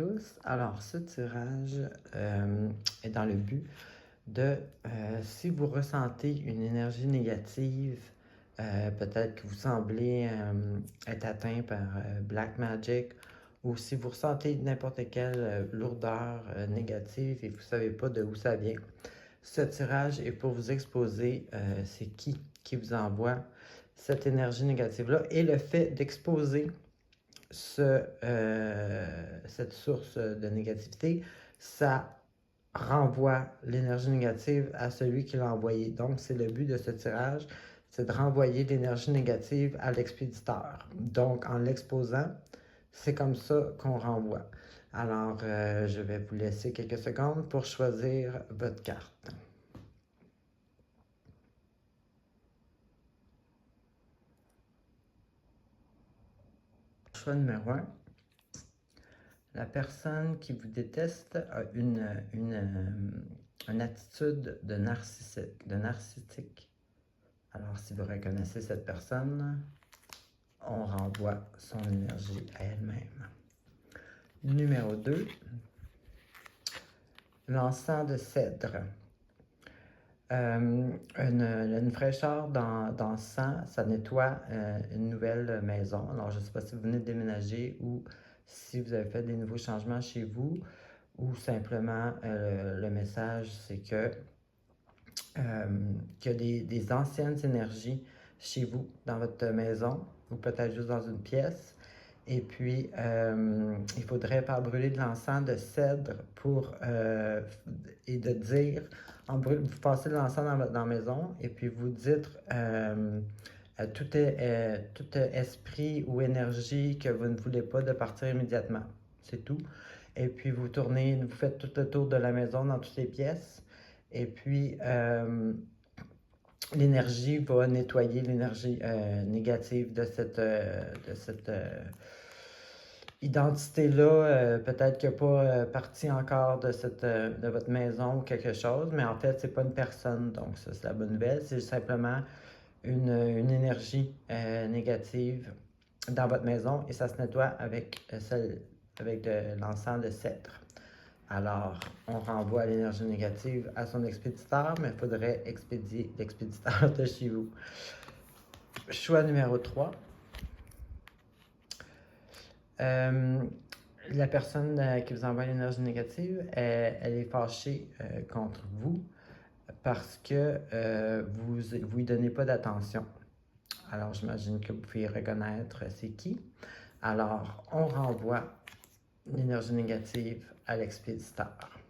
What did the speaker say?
tous. Alors, ce tirage est dans le but de, si vous ressentez une énergie négative, peut-être que vous semblez être atteint par Black Magic, ou si vous ressentez n'importe quelle lourdeur négative et vous ne savez pas de où ça vient, ce tirage est pour vous exposer c'est qui vous envoie cette énergie négative-là et le fait d'exposer cette source de négativité, ça renvoie l'énergie négative à celui qui l'a envoyé. Donc, c'est le but de ce tirage, c'est de renvoyer l'énergie négative à l'expéditeur. Donc, en l'exposant, c'est comme ça qu'on renvoie. Alors, je vais vous laisser quelques secondes pour choisir votre carte. Choix numéro 1. La personne qui vous déteste a une attitude de narcissique. Alors, si vous reconnaissez cette personne, on renvoie son énergie à elle-même. Numéro 2, l'encens de cèdre. Une fraîcheur dans le sang, ça nettoie une nouvelle maison. Alors, je ne sais pas si vous venez de déménager ou si vous avez fait des nouveaux changements chez vous, ou simplement le message, c'est que qu'il y a des anciennes énergies chez vous, dans votre maison, ou peut-être juste dans une pièce. Et puis, il faudrait pas brûler de l'encens de cèdre pour, et de dire, vous passez de l'encens dans la maison et puis vous dites tout esprit ou énergie que vous ne voulez pas de partir immédiatement. C'est tout. Et puis vous tournez, vous faites tout le tour de la maison dans toutes les pièces. Et puis, l'énergie va nettoyer l'énergie négative de cette identité-là. Peut-être qu'elle n'est pas partie encore de votre maison ou quelque chose, mais en fait, c'est pas une personne. Donc, ça, c'est la bonne nouvelle. C'est simplement une énergie négative dans votre maison et ça se nettoie avec l'encens de cèdre. Alors, on renvoie l'énergie négative à son expéditeur, mais il faudrait expédier l'expéditeur de chez vous. Choix numéro 3. La personne qui vous envoie l'énergie négative, elle est fâchée contre vous parce que vous ne lui donnez pas d'attention. Alors, j'imagine que vous pouvez reconnaître c'est qui. Alors, on renvoie l'énergie négative à l'expéditeur.